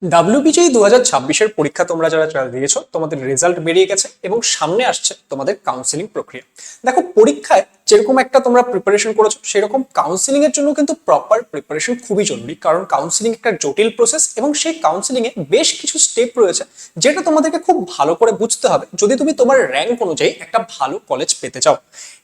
WBJEE 2026-এর পরীক্ষা তোমরা যারা দিয়েছো তোমাদের রেজাল্ট বেরিয়ে গেছে এবং সামনে আসছে তোমাদের কাউন্সিলিং প্রক্রিয়া। দেখো, পরীক্ষায় যেরকম একটা তোমরা প্রিপারেশন করেছো সেরকম কাউন্সিলিং এর জন্য কিন্তু প্রপার প্রিপারেশন খুবই জরুরি, কারণ কাউন্সিলিং একটা জটিল প্রসেস এবং সেই কাউন্সিলিং এ বেশ কিছু স্টেপ রয়েছে যেটা তোমাদেরকে খুব ভালো করে বুঝতে হবে যদি তুমি তোমার র্যাঙ্ক অনুযায়ী একটা ভালো কলেজ পেতে চাও।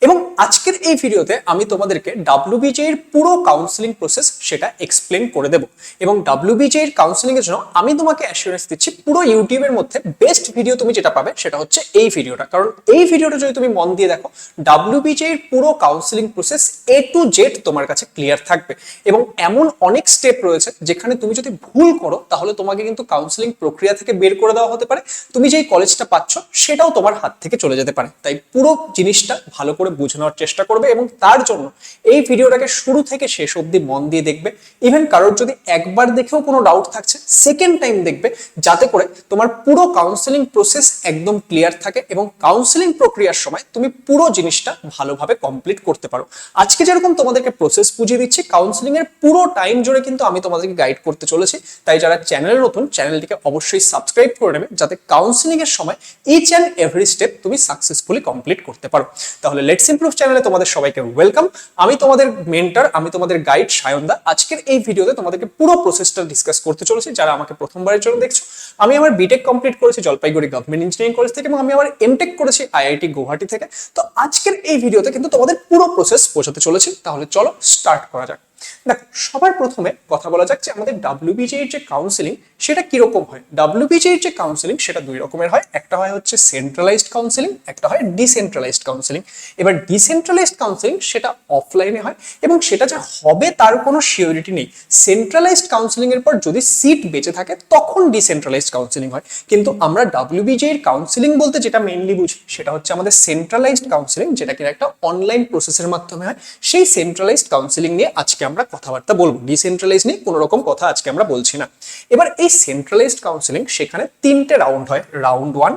এবং আজকের এই ভিডিওতে আমি তোমাদেরকে ডাব্লিউবিজে এর পুরো কাউন্সিলিং প্রসেস সেটা এক্সপ্লেন করে দেব এবং ডাব্লিউবিজে এর কাউন্সিলিং এর জন্য আমি তোমাকে অ্যাসুরেন্স দিচ্ছি পুরো ইউটিউবের মধ্যে বেস্ট ভিডিও তুমি যেটা পাবে সেটা হচ্ছে এই ভিডিওটা, কারণ এই ভিডিওটা যদি তুমি মন দিয়ে দেখো ডাব্লিউবিজে এর পুরো counselling process A to Z তোমার কাছে ক্লিয়ার থাকবে এবং এমন অনেক স্টেপ রয়েছে যেখানে তুমি যদি ভুল করো তাহলে তোমাকে কিন্তু কাউন্সিলিং প্রক্রিয়া থেকে বের করে দেওয়া হতে পারে, তুমি যেই কলেজটা পাচ্ছ সেটাও তোমার হাত থেকে চলে যেতে পারে। তাই পুরো জিনিসটা ভালো করে বুঝে নেওয়ার চেষ্টা করবে এবং তার জন্য এই ভিডিওটাকে শুরু থেকে শেষ অবধি মন দিয়ে দেখবে। ইভেন কারোর যদি একবার দেখেও কোনো ডাউট থাকছে সেকেন্ড টাইম দেখবে, যাতে করে তোমার পুরো কাউন্সিলিং প্রসেস একদম ক্লিয়ার থাকে এবং কাউন্সিলিং প্রক্রিয়ার সময় তুমি পুরো জিনিসটা ভালোভাবে কমপ্লিট করতে পারো। আজকে যেরকম তোমাদেরকে প্রসেস বুঝিয়ে দিচ্ছি, কাউন্সিলিং এর পুরো টাইম জুড়ে কিন্তু আমি তোমাদেরকে গাইড করতে চলেছি। তাই যারা চ্যানেলে নতুন, চ্যানেলটিকে অবশ্যই সাবস্ক্রাইব করে নেবে যাতে কাউন্সিলিং এর সময় ইচ অ্যান্ড এভরি স্টেপ তুমি সাকসেসফুলি কমপ্লিট করতে পারো। তাহলে লেটস ইমপ্রুভ চ্যানেলে তোমাদের সবাইকে ওয়েলকাম। আমি তোমাদের মেন্টর, আমি তোমাদের গাইড সায়নদা। আজকের এই ভিডিওতে তোমাদেরকে পুরো প্রসেসটা ডিসকাস করতে চলেছি। যারা আমাকে প্রথমবারের জন্য দেখছো, আমি আমার বিটেক কমপ্লিট করেছি জলপাইগুড়ি গভর্নমেন্ট ইঞ্জিনিয়ারিং কলেজ থেকে এবং আমি আমার এমটেক করেছি আইআইটি গুয়াহাটি থেকে। তো আজকের এই ভিডিওতে কিন্তু তোমাদের পুরো প্রসেস বোঝাতে চলেছি। তাহলে চলো স্টার্ট করা যাক। দেখো, সবার প্রথমে কথা বলা যাক যে আমাদের ডাব্লিউবিজে এর যে কাউন্সিলিং সেটা কিরকম হয়। ডাব্লিউবিজে এর যে কাউন্সিলিং সেটা দুই রকমের হয়, একটা হয় হচ্ছে সেন্ট্রালাইজড কাউন্সিলিং, একটা হয় ডিসেন্ট্রালাইজড কাউন্সিলিং। এবার ডিসেন্ট্রালাইজড কাউন্সিলিং সেটা অফলাইনে হয় এবং সেটা যে হবে তার কোনো সিওরিটি নেই। সেন্ট্রালাইজড কাউন্সিলিং এর পর যদি সিট বেঁচে থাকে তখন ডিসেন্ট্রালাইজড কাউন্সিলিং হয়, কিন্তু আমরা ডাব্লিউবিজে এর কাউন্সিলিং বলতে যেটা মেইনলি বুঝি সেটা হচ্ছে আমাদের সেন্ট্রালাইজড কাউন্সিলিং, যেটা কিনা একটা অনলাইন প্রসেসের মাধ্যমে হয়। সেই সেন্ট্রালাইজড কাউন্সিলিং নিয়ে আজকে আমরা কথাবার্তা বলবো, ডিসেন্ট্রালাইজ নিয়ে কোনো রকম কথা আজকে আমরা বলছি না। এবার এই সেন্ট্রালাইজড কাউন্সিলিং সেখানে তিনটে রাউন্ড হয়, round 1,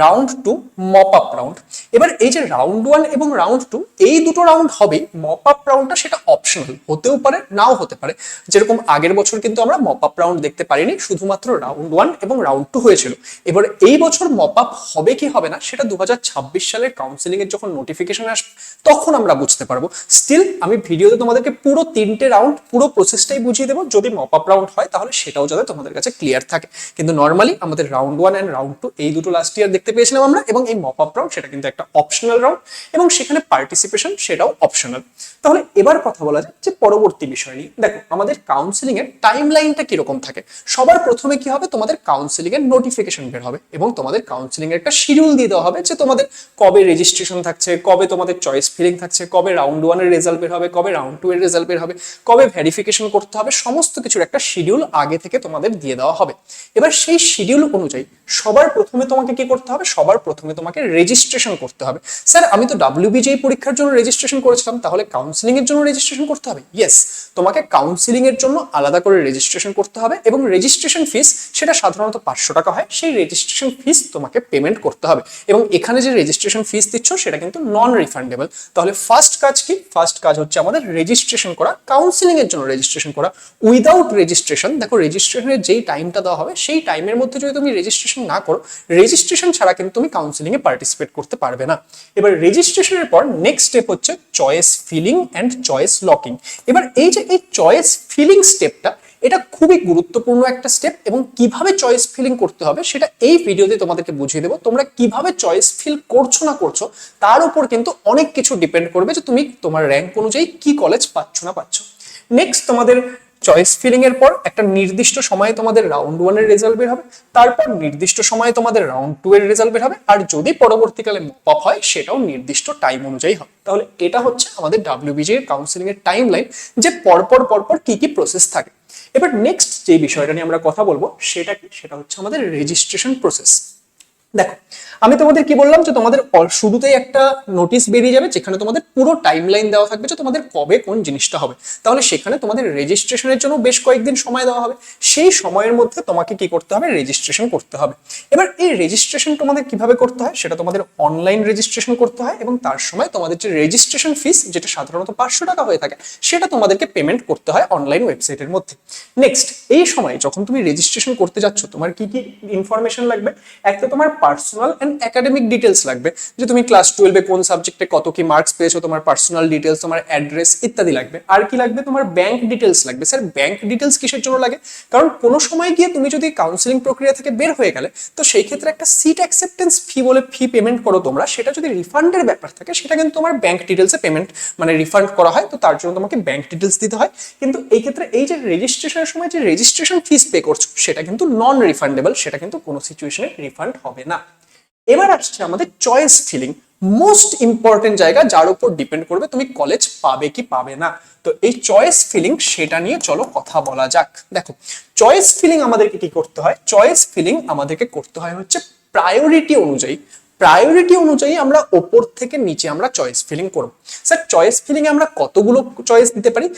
round 2, mop up round. এবার এই যে রাউন্ড 1 এবং রাউন্ড 2 এই দুটো রাউন্ড হবে, মপ আপ রাউন্ডটা সেটা অপশনাল, হতেও পারে নাও হতে পারে। যেরকম আগের বছর কিন্তু আমরা মপ আপ রাউন্ড দেখতে পারিনি, শুধুমাত্র রাউন্ড 1 এবং রাউন্ড 2 হয়েছিল। এবার এই বছর মপ আপ হবে কি হবে না সেটা 2026 সালের কাউন্সিলিং এর যখন নোটিফিকেশন আসবে তখন আমরা বুঝতে পারবো। স্টিল আমি ভিডিওতে তোমাদেরকে পুরো তিনটে রাউন্ড পুরো প্রসেসটাই বুঝিয়ে দেবো, যদি মপ আপ রাউন্ড হয় তাহলে সেটাও যাতে তোমাদের কাছে ক্লিয়ার থাকে। কিন্তু নর্মালি আমাদের রাউন্ড 1 এন্ড রাউন্ড 2 এই দুটো লাস্ট ইয়ার দেখতে পেয়েছিলাম আমরা, এবং এই মপ আপ রাউন্ড সেটা কিন্তু একটা অপশনাল রাউন্ড এবং সেখানে পার্টিসিপেশন সেটাও অপশনাল। তাহলে এবার কথা বলা যায় যে পরবর্তী বিষয় নিয়ে। দেখো, আমাদের কাউন্সিলিং এর টাইম লাইনটা কিরকম থাকে। সবার প্রথমে কি হবে, তোমাদের কাউন্সিলিং এর নোটিফিকেশন বের হবে এবং তোমাদের কাউন্সিলিং এর একটা শিডিউল দিয়ে দেওয়া হবে যে তোমাদের কবে রেজিস্ট্রেশন থাকছে, কবে তোমাদের চয়েস ফিলিং থাকছে, কবে রাউন্ড 1 এর রেজাল্ট বের হবে, কবে রাউন্ড 2 এর রেজাল্ট বের হবে, কবে ভেরিফিকেশন করতে হবে, সমস্ত কিছুর একটা শিডিউল আগে থেকে তোমাদের দিয়ে দেওয়া হবে। এবার সেই শিডিউল অনুযায়ী সবার প্রথমে তোমাকে কি করতে হবে, সবার প্রথমে তোমাকে রেজিস্ট্রেশন করতে হবে। স্যার, আমি তো ডাব্লিউবিজে পরীক্ষার জন্য রেজিস্ট্রেশন করেছিলাম, তাহলে কাউন্সিলিং এর জন্য রেজিস্ট্রেশন করতে হবে? ইয়েস, তোমাকে কাউন্সিলিং এর জন্য আলাদা করে রেজিস্ট্রেশন করতে হবে এবং রেজিস্ট্রেশন ফিস সেটা সাধারণত 500 টাকা হয়। সেই রেজিস্ট্রেশন ফিস তোমাকে পেমেন্ট করতে হবে এবং এখানে যে রেজিস্ট্রেশন ফিস দিচ্ছ সেটা কিন্তু নন রিফান্ডেবল। তাহলে ফার্স্ট কাজ কি, ফার্স্ট কাজ হচ্ছে আমাদের রেজিস্ট্রেশন করা, কাউন্সিলিং এর জন্য রেজিস্ট্রেশন করা। উইদাউট রেজিস্ট্রেশন, দেখো রেজিস্ট্রেশনের যেই টাইমটা দেওয়া হবে সেই টাইমের মধ্যে যদি তুমি রেজিস্ট্রেশন না করো, রেজিস্ট্রেশন ছাড়া কিন্তু তুমি কাউন্সিলিং এ পার্টিসিপেট করতে পারবে না। এবার রেজিস্ট্রেশনের পর নেক্সট স্টেপ হচ্ছে choice filling and choice locking. এবার এই যে এই চয়েস ফিলিং স্টেপটা, এটা খুবই গুরুত্বপূর্ণ একটা স্টেপ এবং কিভাবে চয়েস ফিলিং করতে হবে সেটা এই ভিডিওতে তোমাদেরকে বুঝিয়ে দেবো। তোমরা কিভাবে চয়েস ফিল করছো না করছো তার উপর কিন্তু অনেক কিছু ডিপেন্ড করবে যে তুমি তোমার র্যাঙ্ক অনুযায়ী কি কলেজ পাচ্ছ না পাচ্ছ। নেক্সট, তোমাদের চয়েস ফিলিং এর পর একটা নির্দিষ্ট সময়ে তোমাদের রাউন্ড 1 এর রেজাল্ট বের হবে, তারপর নির্দিষ্ট সময়ে তোমাদের রাউন্ড 2 এর রেজাল্ট বের হবে, আর যদি পরবর্তীকালে মপ আপ হয় সেটাও নির্দিষ্ট টাইম অনুযায়ী হবে। তাহলে এটা হচ্ছে আমাদের ডাব্লিউবিজে এর কাউন্সিলিং এর টাইম লাইন, যে পরপর পরপর কি কি প্রসেস থাকে। এবার নেক্সট যে বিষয়টা নিয়ে আমরা কথা বলবো সেটা কি, সেটা হচ্ছে আমাদের রেজিস্ট্রেশন প্রসেস। দেখো, আমি তোমাদের কি বললাম যে তোমাদের শুরুতেই একটা নোটিশ বেরিয়ে যাবে যেখানে তোমাদের পুরো টাইমলাইন দেওয়া থাকবে যে তোমাদের কবে কোন জিনিসটা হবে। তাহলে সেখানে তোমাদের রেজিস্ট্রেশনের জন্য বেশ কয়েকদিন সময় দেওয়া হবে। সেই সময়ের মধ্যে তোমাকে কি করতে হবে, রেজিস্ট্রেশন করতে হবে। এবার এই রেজিস্ট্রেশন তোমাদের কিভাবে করতে হয়, সেটা তোমাদের অনলাইন রেজিস্ট্রেশন করতে হয় এবং তার সময় তোমাদের যে রেজিস্ট্রেশন ফিস, যেটা সাধারণত 500 টাকা হয়ে থাকে, সেটা তোমাদেরকে পেমেন্ট করতে হয় অনলাইন ওয়েবসাইটের মধ্যে। নেক্সট, এই সময় যখন তুমি রেজিস্ট্রেশন করতে যাচ্ছ, তোমার কি কি ইনফরমেশন লাগবে? একটা তোমার পার্সোনাল এন্ড একাডেমিক ডিটেলস লাগবে, যে তুমি ক্লাস 12-এ কোন সাবজেক্টে কত কি মার্কস পেয়েছো, তোমার পার্সোনাল ডিটেলস, তোমার অ্যাড্রেস ইত্যাদি লাগবে। আর কি লাগবে? তোমার ব্যাংক ডিটেলস লাগবে। স্যার, ব্যাংক ডিটেলস কিসের জন্য লাগে? কারণ কোনো সময় গিয়ে তুমি যদি কাউন্সিলিং প্রক্রিয়া থেকে বের হয়ে গেলে, তো সেই ক্ষেত্রে একটা সিট অ্যাকসেপ্টেন্স ফি বলে ফি পেমেন্ট করো তোমরা, সেটা যদি রিফান্ডের ব্যাপার থাকে, সেটা কিন্তু তোমার ব্যাংক ডিটেলসে পেমেন্ট মানে রিফান্ড করা হয়, তো তার জন্য তোমাকে ব্যাংক ডিটেলস দিতে হয়। কিন্তু এই ক্ষেত্রে এই যে রেজিস্ট্রেশনের সময় যে রেজিস্ট্রেশন ফিস পে করছো, সেটা কিন্তু নন রিফান্ডেবল, সেটা কিন্তু কোনো সিচুয়েশনে রিফান্ড হবে না। এবার আসছে আমাদের চয়েস ফিলিং, মোস্ট ইম্পর্টেন্ট জায়গা, যার উপর ডিপেন্ড করবে তুমি কলেজ পাবে কি পাবে না। তো এই চয়েস ফিলিং, সেটা নিয়ে চলো কথা বলা যাক। দেখো, চয়েস ফিলিং আমাদেরকে কি করতে হয়? চয়েস ফিলিং আমাদেরকে করতে হয় হচ্ছে প্রায়োরিটি অনুযায়ী। প্রায়োরিটি অনুযায়ী আমরা ওপর থেকে নিচে আমরা চয়েস ফিলিং করব। স্যার, চয়েস ফিলিং এ আমরা কতগুলো চয়েস দিতে পারি?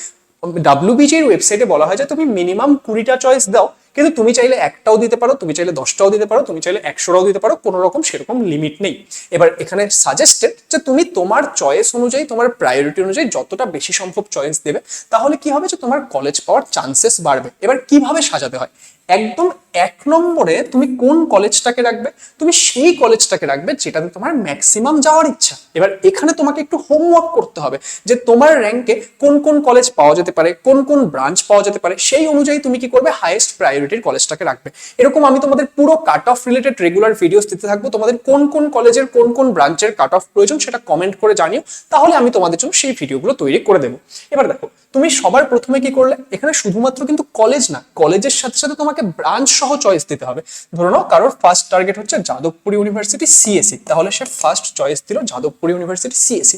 WBG এর ওয়েবসাইটে বলা হয় যে তুমি মিনিমাম 20টা চয়েস দাও, কিন্তু তুমি চাইলে একটাও দিতে পারো, তুমি চাইলে 10টাও দিতে পারো, তুমি চাইলে 100টাও দিতে পারো, কোনো রকম সেরকম লিমিট নেই। এবার এখানে সাজেস্টেড যে তুমি তোমার চয়েস অনুযায়ী, তোমার প্রায়োরিটি অনুযায়ী যতটা বেশি সম্ভব চয়েস দেবে, তাহলে কি হবে যে তোমার কলেজ পাওয়ার চান্সেস বাড়বে। এবার কিভাবে সাজাতে হয়? একদম 1 নম্বরে তুমি কোন কলেজটাকে রাখবে? তুমি সেই কলেজটাকে রাখবে যেটাতে তোমার ম্যাক্সিমাম যাওয়ার ইচ্ছা। এবার এখানে তোমাকে একটু হোমওয়ার্ক করতে হবে যে তোমার র্যাঙ্কে কোন কোন কলেজ পাওয়া যেতে পারে, কোন কোন ব্রাঞ্চ পাওয়া যেতে পারে, সেই অনুযায়ী তুমি কি করবে, হাইয়েস্ট প্রায়োরিটির কলেজটাকে রাখবে। এরকম আমি তোমাদের পুরো cut off related regular videos দিতে থাকবো। তোমাদের কোন কোন কলেজের কোন কোন ব্রাঞ্চের কাট অফ প্রয়োজন সেটা কমেন্ট করে জানিও, তাহলে আমি তোমাদের জন্য সেই ভিডিওগুলো তৈরি করে দেবো। এবার দেখো, তুমি সবার প্রথমে কি করলে, এখানে শুধুমাত্র কিন্তু কলেজ না, কলেজের সাথে সাথে তোমাকে ব্রাঞ্চ সহ চয়েস দিতে হবে। ধরে নাও কারোর ফার্স্ট টার্গেট হচ্ছে যাদবপুর ইউনিভার্সিটি সিএসি, তাহলে সে ফার্স্ট চয়েস দিল Jadavpur university CSE.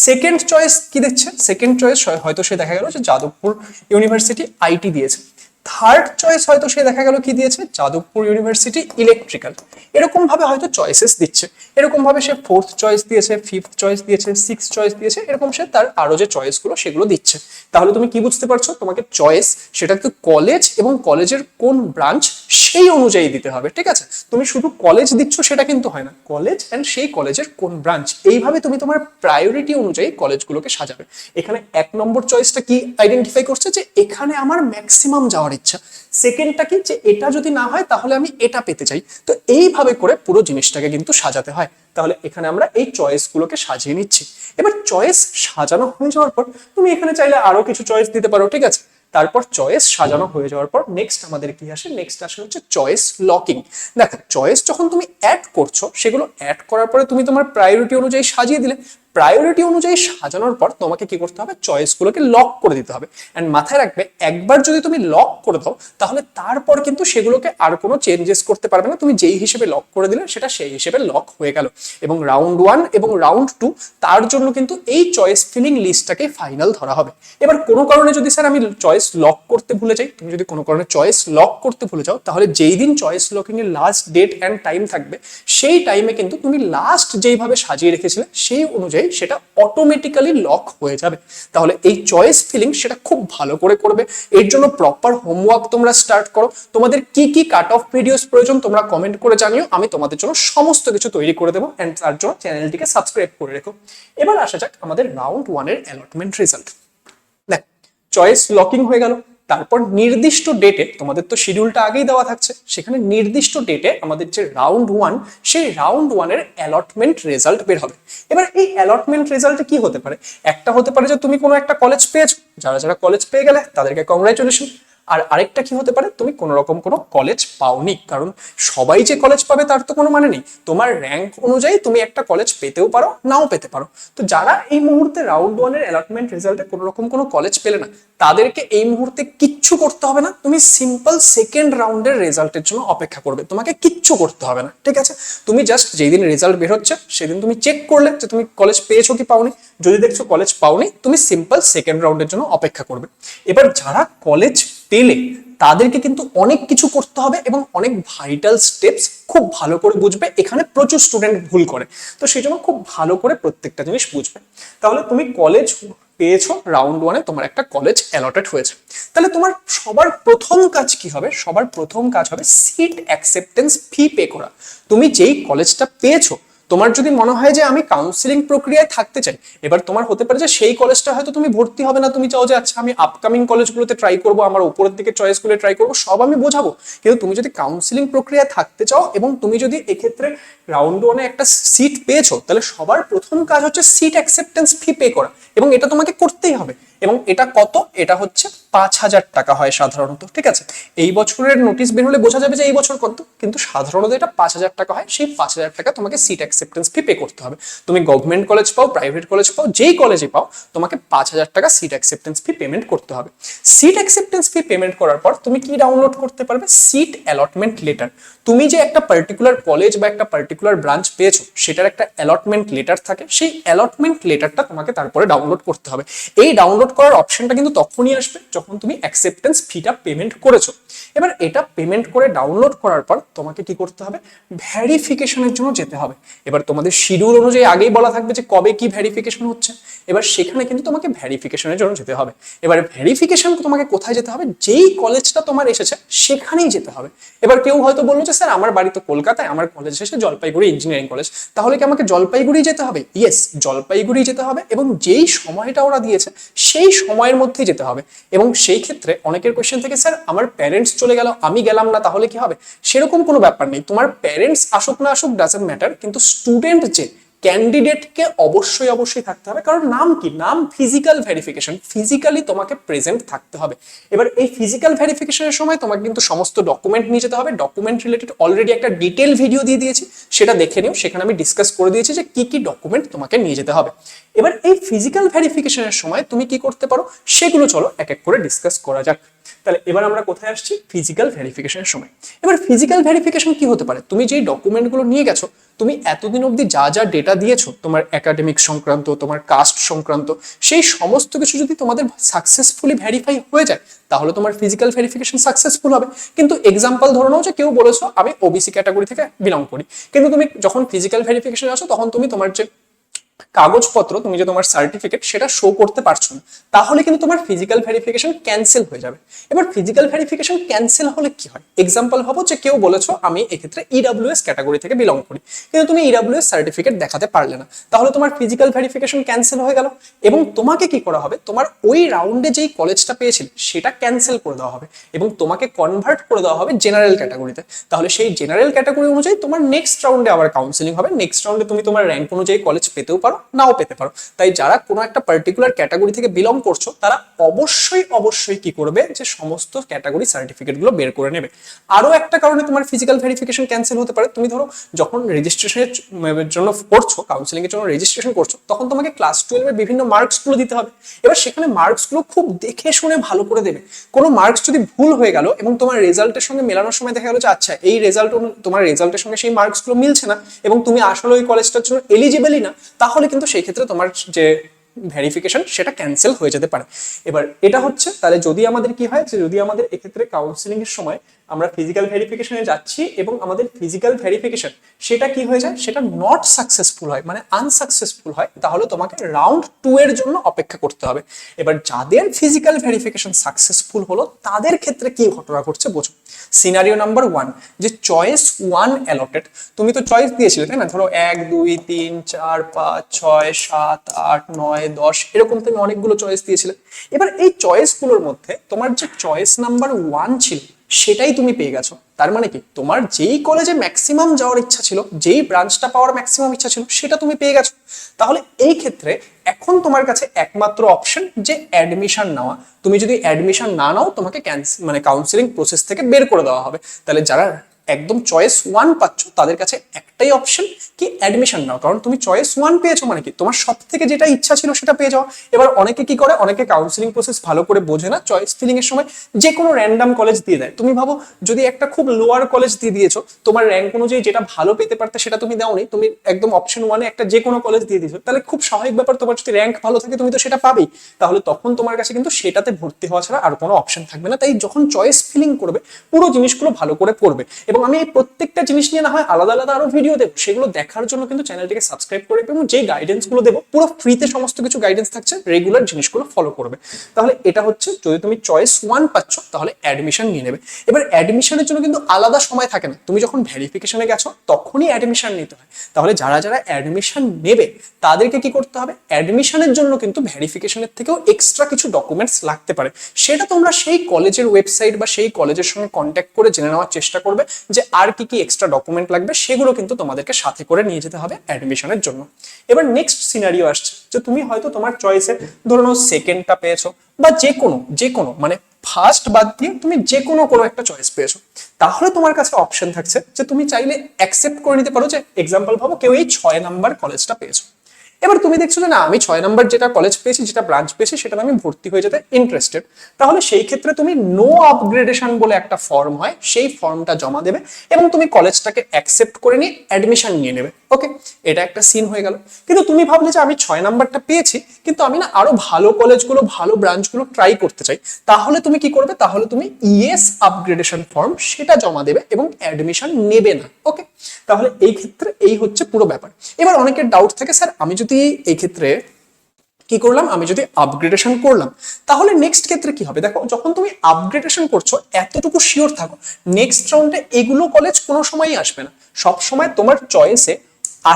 Second choice কি দিচ্ছে? সেকেন্ড চয়েস হয়তো সে দেখা গেল যে যাদবপুর ইউনিভার্সিটি আইটি দিয়েছে। থার্ড চয়েস হয়তো সে দেখা গেল কি দিয়েছে, যাদবপুর ইউনিভার্সিটি ইলেকট্রিক্যাল। এরকম ভাবে হয়তো চয়েসেস দিচ্ছে। এরকম ভাবে সে ফোর্থ চয়েস দিয়েছে, ফিফথ চয়েস দিয়েছে, সিক্স চয়েস দিয়েছে, এরকম সে তার আরো যে চয়েসগুলো সেগুলো দিচ্ছে। তাহলে তুমি কি বুঝতে পারছো, তোমাকে চয়েস সেটা কিন্তু কলেজ এবং কলেজের কোন ব্রাঞ্চ সেই অনুযায়ী দিতে হবে। ঠিক আছে, তুমি শুধু কলেজ দিচ্ছ সেটা কিন্তু হয় না, কলেজ এন্ড সেই কলেজের কোন ব্রাঞ্চ, এইভাবে তুমি তোমার প্রায়োরিটি অনুযায়ী কলেজগুলোকে সাজাবে। এখানে 1 নম্বর চয়েসটা কি আইডেন্টিফাই করছে, যে এখানে আমার ম্যাক্সিমাম যাওয়ার ইচ্ছা। সেকেন্ডটা কি, যে এটা যদি না হয় তাহলে আমি এটা পেতে চাই। তো এইভাবে করে পুরো জিনিসটাকে কিন্তু সাজাতে হয়। তাহলে এখানে আমরা এই চয়েসগুলোকে সাজিয়ে নিচ্ছি। এবার চয়েস সাজানো হয়ে যাওয়ার পর তুমি এখানে চাইলে আরো কিছু চয়েস দিতে পারো। ঠিক আছে, তারপর চয়েস সাজানো হয়ে যাওয়ার পর নেক্সট আমাদের কি আসে, নেক্সট আসে হচ্ছে চয়েস লকিং। দেখো, চয়েস যখন তুমি অ্যাড করছো, সেগুলো অ্যাড করার পরে তুমি তোমার প্রায়োরিটি অনুযায়ী সাজিয়ে দিলে। প্রায়োরিটি অনুযায়ী সাজানোর পর তোমাকে কি করতে হবে, চয়েসগুলোকে লক করে দিতে হবে। এন্ড মাথায় রাখবে, একবার যদি তুমি লক করে দাও, তাহলে তারপর কিন্তু সেগুলোকে আর কোনো চেঞ্জেস করতে পারবে না। তুমি যেই হিসেবে লক করে দিলে সেটা সেই হিসেবে লক হয়ে গেল। এবং রাউন্ড 1 এবং রাউন্ড 2 তার জন্য কিন্তু এই চয়েস ফিলিং লিস্টটাকে ফাইনাল ধরা হবে। এবার কোনো কারণে যদি স্যার আমি চয়েস লক করতে ভুলে যাই, তুমি যদি কোনো কারণে চয়েস লক করতে ভুলে যাও, তাহলে যেই দিন চয়েস লকিং এর লাস্ট ডেট এন্ড টাইম থাকবে, সেই টাইমে কিন্তু তুমি লাস্ট যেইভাবে সাজিয়ে রেখেছিলে সেই অনুযায়ী সেটা অটোমেটিক্যালি লক হয়ে যাবে। তাহলে এই চয়েস ফিলিং সেটা খুব ভালো করে করবে। এর জন্য প্রপার হোমওয়ার্ক তোমরা স্টার্ট করো। তোমাদের কি কি কাট অফ ভিডিওস প্রয়োজন তোমরা কমেন্ট করে জানিও, আমি তোমাদের জন্য সমস্ত কিছু তৈরি করে দেবো। এন্ড তার জন্য চ্যানেলটিকে সাবস্ক্রাইব করে রেখো। এবার আসা যাক আমাদের রাউন্ড 1 এর অ্যালটমেন্ট রেজাল্ট। দেখ, চয়েস লকিং হয়ে গেল। তারপর নির্দিষ্ট ডেটে, তোমাদের তো শিডিউলটা আগেই দেওয়া থাকছে, সেখানে নির্দিষ্ট ডেটে আমাদের যে রাউন্ড 1, সেই রাউন্ড 1 এর অ্যালটমেন্ট রেজাল্ট বের হবে। এবার এই অ্যালটমেন্ট রেজাল্টে কি হতে পারে? একটা হতে পারে যে তুমি কোনো একটা কলেজ পেয়েছো, যারা যারা কলেজ পেয়ে গেলে তাদেরকে কংগ্রাচুলেশন। আর আরেকটা কি হতে পারে, তুমি কোনো রকম কোনো কলেজ পাওনি। কারণ সবাই যে কলেজ পাবে তার তো কোনো মানে নেই। তোমার র্যাঙ্ক অনুযায়ী তুমি একটা কলেজ পেতেও পারো, নাও পেতে পারো। তো যারা এই মুহূর্তে রাউন্ড 1 এর অ্যালটমেন্ট রেজাল্টে কোনো রকম কোনো কলেজ পেলে না, তাদেরকে এই মুহূর্তে কিচ্ছু করতে হবে না। তুমি সিম্পল সেকেন্ড রাউন্ডের রেজাল্টের জন্য অপেক্ষা করবে, তোমাকে কিচ্ছু করতে হবে না। ঠিক আছে, তুমি জাস্ট যেই দিন রেজাল্ট বের হচ্ছে সেদিন তুমি চেক করলে যে তুমি কলেজ পেয়েছো কি পাওনি। যদি দেখছো কলেজ পাওনি, তুমি সিম্পল সেকেন্ড রাউন্ডের জন্য অপেক্ষা করবে। এবার যারা কলেজ পেলে তাদেরকে কিন্তু অনেক কিছু করতে হবে এবং অনেক ভাইটাল স্টেপস খুব ভালো করে বুঝবে। এখানে প্রচুর স্টুডেন্ট ভুল করে, তো সেই জন্য খুব ভালো করে প্রত্যেকটা জিনিস বুঝবে। তাহলে তুমি কলেজ পেয়েছো, রাউন্ড ওয়ানে তোমার একটা কলেজ অ্যালটেড হয়েছে। তাহলে তোমার সবার প্রথম কাজ কি হবে? সবার প্রথম কাজ হবে সিট অ্যাকসেপ্টেন্স ফি পে করা। তুমি যেই কলেজটা পেয়েছো, তোমার যদি মনে হয় যে আমি কাউন্সিলিং প্রক্রিয়ায় থাকতে চাই, এবার তোমার হতে পারে যে সেই কলেজটা হয়তো তুমি ভর্তি হবে না, তুমি চাও যে আচ্ছা আমি আপকামিং কলেজগুলোতে ট্রাই করবো, আমার উপরের দিকে চয়েসগুলো ট্রাই করবো, সব আমি বোঝাবো। কিন্তু তুমি যদি কাউন্সিলিং প্রক্রিয়ায় থাকতে চাও এবং তুমি যদি এক্ষেত্রে রাউন্ড ওয়ানে একটা সিট পেয়েছো, তাহলে সবার প্রথম কাজ হচ্ছে সিট অ্যাকসেপ্টেন্স ফি পে করা, এবং এটা তোমাকে করতেই হবে। এবং এটা কত? এটা হচ্ছে 5,000 টাকা হয় সাধারণত, ঠিক আছে? এই বছরের নোটিশ বের হলে বোঝা যাবে যে এই বছর কত, কিন্তু সাধারণত এটা 5,000 টাকা হয়। সেই 5,000 টাকা তোমাকে সিট অ্যাকসেপ্টেন্স ফি পে করতে হবে। তুমি গভর্নমেন্ট কলেজ পাও, প্রাইভেট কলেজ পাও, যেই কলেজে পাও, তোমাকে 5,000 টাকা সিট অ্যাকসেপ্টেন্স ফি পেমেন্ট করতে হবে। সিট অ্যাকসেপ্টেন্স ফি পেমেন্ট করার পর তুমি কি ডাউনলোড করতে পারবে? Seat allotment letter. তুমি যে একটা পার্টিকুলার কলেজ বা একটা পার্টিকুলার ব্রাঞ্চ পেয়েছো, সেটার একটা অ্যালটমেন্ট লেটার থাকে, সেই অ্যালটমেন্ট লেটারটা তোমাকে তারপরে ডাউনলোড করতে হবে। এই ডাউনলোড করার অপশনটা কিন্তু তখনই আসবে যখন তুমি অ্যাকসেপ্টেন্স ফিটা পেমেন্ট করেছো। এবার এটা পেমেন্ট করে ডাউনলোড করার পর তোমাকে কি করতে হবে? ভেরিফিকেশনের জন্য যেতে হবে। এবার তোমাদের শিডিউল অনুযায়ী আগেই বলা থাকবে যে কবে কি ভেরিফিকেশন হচ্ছে। এবার সেখানে কিন্তু তোমাকে ভেরিফিকেশনের জন্য যেতে হবে। এবার ভেরিফিকেশন তোমাকে কোথায় যেতে হবে? যেই কলেজটা তোমার এসেছে সেখানেই যেতে হবে। এবার কেউ হয়তো বললো যে স্যার আমার বাড়ি তো কলকাতায়, আমার কলেজ এসেছে জলপাইগুড়ি ইঞ্জিনিয়ারিং কলেজ, তাহলে কি আমাকে জলপাইগুড়ি যেতে হবে? ইয়েস, জলপাইগুড়ি যেতে হবে, এবং যেই সময়টা ওরা দিয়েছে সেই সময়ের মধ্যেই যেতে হবে। এবং সেই ক্ষেত্রে অনেকের কোয়েশ্চেন থেকে, স্যার আমার প্যারেন্টস চলে গেল, আমি গেলাম না, তাহলে কি হবে? সেরকম কোনো ব্যাপার নেই। তোমার প্যারেন্টস আসুক না আসুক ডাজন্ট ম্যাটার, কিন্তু স্টুডেন্ট যে ক্যান্ডিডেটকে অবশ্যই অবশ্যই থাকতে হবে। কারণ নাম কি? নাম ফিজিক্যাল ভেরিফিকেশন, ফিজিক্যালি তোমাকে প্রেজেন্ট থাকতে হবে। এবার এই ফিজিক্যাল ভেরিফিকেশনের সময় তোমাকে কিন্তু সমস্ত ডকুমেন্ট নিয়ে যেতে হবে। ডকুমেন্ট রিলেটেড অলরেডি একটা ডিটেল ভিডিও দিয়ে দিয়েছি, সেটা দেখে নিও। সেখানে আমি ডিসকাস করে দিয়েছি যে কি কি ডকুমেন্ট তোমাকে নিয়ে যেতে হবে। এবার এই ফিজিক্যাল ভেরিফিকেশনের সময় তুমি কি করতে পারো, সেগুলো চলো এক এক করে ডিসকাস করা যাক। তাহলে এবার আমরা কোথায় আসছি? ফিজিক্যাল ভেরিফিকেশনের সময়। এবার ফিজিক্যাল ভেরিফিকেশন কি হতে পারে? তুমি যেই ডকুমেন্টগুলো নিয়ে গেছো, তুমি এতদিন অবধি যা যা ডেটা দিয়েছো, তোমার একাডেমিক সংক্রান্ত, তোমার কাস্ট সংক্রান্ত, সেই সমস্ত কিছু যদি তোমাদের সাকসেসফুলি ভেরিফাই হয়ে যায়, তাহলে তোমার ফিজিক্যাল ভেরিফিকেশন সাকসেসফুল হবে। কিন্তু এক্সাম্পল ধরে নাও যে কেউ বলেছো আমি ওবিসি ক্যাটাগরি থেকে বিলং করি, কিন্তু তুমি যখন ফিজিক্যাল ভেরিফিকেশন আসো তখন তুমি তোমার যে কাগজপত্র, তুমি যে তোমার সার্টিফিকেট, সেটা শো করতে পারছো না, তাহলে কিন্তু তোমার ফিজিক্যাল ভেরিফিকেশন ক্যান্সেল হয়ে যাবে। এবার ফিজিক্যাল ভেরিফিকেশন ক্যান্সেল হলে কি হয়? এক্সাম্পল ভাবো যে কেউ বলেছো আমি এক্ষেত্রে ইডব্লিউএস ক্যাটাগরি থেকে বিলং করি, কিন্তু তুমি ইডব্লিউএস সার্টিফিকেট দেখাতে পারলে না, তাহলে তোমার ফিজিক্যাল ভেরিফিকেশন ক্যান্সেল হয়ে গেল। এবং তোমাকে কি করা হবে? তোমার ওই রাউন্ডে যেই কলেজটা পেয়েছিলে সেটা ক্যান্সেল করে দেওয়া হবে এবং তোমাকে কনভার্ট করে দেওয়া হবে জেনারেল ক্যাটাগরিতে। তাহলে সেই জেনারেল ক্যাটাগরি অনুযায়ী তোমার নেক্সট রাউন্ডে আবার কাউন্সিলিং হবে। নেক্সট রাউন্ডে তুমি তোমার র্যাঙ্ক অনুযায়ী কলেজ পেতেও পারো, নাও পেতে পারো। তাই যারা কোনো একটা পার্টিকুলার ক্যাটাগরি থেকে বিলং করছো, তারা অবশ্যই অবশ্যই কি করবে, যে সমস্ত ক্যাটাগরি সার্টিফিকেট গুলো বের করে নেবে। আরো একটা কারণে তোমার ফিজিক্যাল ভেরিফিকেশন ক্যান্সেল হতে পারে। তুমি ধরো যখন রেজিস্ট্রেশনের জন্য করছো, কাউন্সিলিং এর জন্য রেজিস্ট্রেশন করছো, তখন তোমাকে ক্লাস 12 এর বিভিন্ন মার্কস গুলো দিতে হবে। এবার সেখানে মার্কস গুলো খুব দেখে শুনে ভালো করে দেবে। কোনো মার্কস যদি ভুল হয়ে গেল এবং তোমার রেজাল্টের সঙ্গে মেলানোর সময় দেখা গেল যে আচ্ছা এই রেজাল্ট, তোমার রেজাল্টের সঙ্গে সেই মার্কস গুলো মিলছে না এবং তুমি আসলে ওই কলেজটার জন্য এলিজিবলই না, তাহলে কিন্তু সেই ক্ষেত্রে তোমার যে ভেরিফিকেশন সেটা ক্যান্সেল হয়ে যেতে পারে। এবার এটা হচ্ছে, তাহলে যদি আমাদের কি হয়, যে যদি আমাদের এক্ষেত্রে কাউন্সিলিং এর সময় আমরা ফিজিক্যাল ভেরিফিকেশনে যাচ্ছি এবং আমাদের ফিজিক্যাল ভেরিফিকেশন সেটা কি হয়ে যায়, সেটা নট সাকসেসফুল হয়, মানে আনসাকসেসফুল হয়, তাহলে তোমাকে রাউন্ড 2 এর জন্য অপেক্ষা করতে হবে। এবার যাদের ফিজিক্যাল ভেরিফিকেশন সাকসেসফুল হলো, তাদের ক্ষেত্রে কি ঘটনা ঘটছে বোঝো। সিনারিও নাম্বার 1, যে চয়েস 1 অ্যালটেড। তুমি তো চয়েস দিয়েছিলে, তাই না? ধরো 1 2 3 4 5 6 7 8 9 10 এরকম তুমি অনেকগুলো চয়েস দিয়েছিলে। এবার এই চয়েসগুলোর মধ্যে তোমার যে চয়েস নাম্বার 1 ছিল সেটাই তুমি পেয়ে গেছো। তার মানে কি, তোমার যেই কলেজে ম্যাক্সিমাম যাওয়ার ইচ্ছা ছিল, যেই ব্রাঞ্চটা পাওয়ার ম্যাক্সিমাম ইচ্ছা ছিল, সেটা তুমি পেয়ে গেছো। তাহলে এই ক্ষেত্রে এখন তোমার কাছে একমাত্র অপশন যে অ্যাডমিশন নেওয়া। তুমি যদি অ্যাডমিশন না নাও, তোমাকে মানে কাউন্সিলিং প্রসেস থেকে বের করে দেওয়া হবে। তাহলে যারা একদম চয়েস 1 পাচ্ছ, তাদের কাছে একটাই অপশন কি অ্যাডমিশন নাও, কারণ তুমি চয়েস 1 পেয়েছো মানে কি তোমার সব থেকে যেটা ইচ্ছা ছিল সেটা পেয়ে যাও। এবার অনেকে কি করে, অনেকে কাউন্সিলিং প্রসেস ভালো করে বোঝে না, চয়েস ফিলিং এর সময় যে কোনো র্যান্ডম কলেজ দিয়ে দেয়। তুমি ভাবো যদি একটা খুব লোয়ার কলেজ দিয়ে দিয়েছো, তোমার র্যাঙ্ক অনুযায়ী যেটা ভালো পেতে পারতে সেটা তুমি দাওনি, তুমি একদম অপশন 1-এ একটা যে কোনো কলেজ দিয়ে দিয়েছো, তাহলে খুব স্বাভাবিক ব্যাপার তোমার যদি র্যাঙ্ক ভালো থাকে তুমি তো সেটা পাবেই, তাহলে তখন তোমার কাছে কিন্তু সেটাতে ভর্তি হওয়া ছাড়া আর কোনো অপশন থাকবে না। তাই যখন চয়েস ফিলিং করবে পুরো জিনিসগুলো ভালো করে করবে। এবং আমি এই প্রত্যেকটা জিনিস নিয়ে না হয় আলাদা আলাদা আরো ভিডিও দেবো, সেগুলো দেখার জন্য কিন্তু চ্যানেলটিকে সাবস্ক্রাইব করে এবং যে গাইডেন্স গুলো দেবো পুরো ফ্রিতে সমস্ত কিছু গাইডেন্স থাকছে, রেগুলার জিনিসগুলো ফলো করবে। তাহলে এটা হচ্ছে যদি তুমি চয়েস 1 পাচ্ছ তাহলে অ্যাডমিশন নিয়ে নেবে। এবার অ্যাডমিশনের জন্য কিন্তু আলাদা সময় থাকে না, তুমি যখন ভেরিফিকেশনে গেছো তখনই অ্যাডমিশন নিতে হয়। তাহলে যারা যারা অ্যাডমিশন নেবে তাদেরকে কি করতে হবে, অ্যাডমিশনের জন্য কিন্তু ভেরিফিকেশনের থেকেও এক্সট্রা কিছু ডকুমেন্টস লাগতে পারে, সেটা তোমরা সেই কলেজের ওয়েবসাইট বা সেই কলেজের সঙ্গে কন্ট্যাক্ট করে জেনে নেওয়ার চেষ্টা করবে যে আর কি কি এক্সট্রা ডকুমেন্ট লাগবে, সেগুলো কিন্তু তোমাদেরকে সাথে করে নিয়ে যেতে হবে অ্যাডমিশনের জন্য। এবার নেক্সট সিনারিও আসছে যে তুমি হয়তো তোমার চয়েসে ধরে নাও সেকেন্ডটা পেয়েছো বা যে কোনো মানে ফার্স্ট বাদ দিয়ে তুমি যে কোনো একটা চয়েস পেয়েছো, তাহলে তোমার কাছে অপশন থাকছে যে তুমি চাইলে অ্যাকসেপ্ট করে নিতে পারো। যে এক্সাম্পল ভাবো কেউ এই 6 নাম্বার কলেজটা পেয়েছো, এবার তুমি দেখছো যে না আমি 6 নাম্বার যেটা কলেজ পেয়েছি, যেটা ব্রাঞ্চ পেয়েছি, সেটা আমি ভর্তি হয়ে যেতে ইন্টারেস্টেড, তাহলে সেই ক্ষেত্রে তুমি নো আপগ্রেডেশন বলে একটা ফর্ম হয়, সেই ফর্মটা জমা দেবে এবং তুমি কলেজটাকে অ্যাকসেপ্ট করে নিয়ে অ্যাডমিশন নিয়ে নেবে। ওকে, এটা একটা সিন হয়ে গেল। কিন্তু তুমি ভাবলে যে আমি 6 নাম্বারটা পেয়েছি কিন্তু আমি না আরো ভালো কলেজগুলো ভালো ব্রাঞ্চগুলো ট্রাই করতে চাই, তাহলে তুমি কি করবে, তাহলে তুমি ইএস আপগ্রেডেশন ফর্ম সেটা জমা দেবে এবং অ্যাডমিশন নেবে না। ওকে, তাহলে এই ক্ষেত্রে এই হচ্ছে পুরো ব্যাপার। এবার অনেকের ডাউট থাকে স্যার আমি যদি এই ক্ষেত্রে কি করলাম, আমি যদি আপগ্রেডেশন করলাম তাহলে নেক্সট ক্ষেত্রে কি হবে। দেখো যখন তুমি আপগ্রেডেশন করছো এতটুকু শিওর থাকো নেক্সট রাউন্ডে এগুলো কলেজ কোনো সময়ই আসবে না, সব সময় তোমার চয়েসে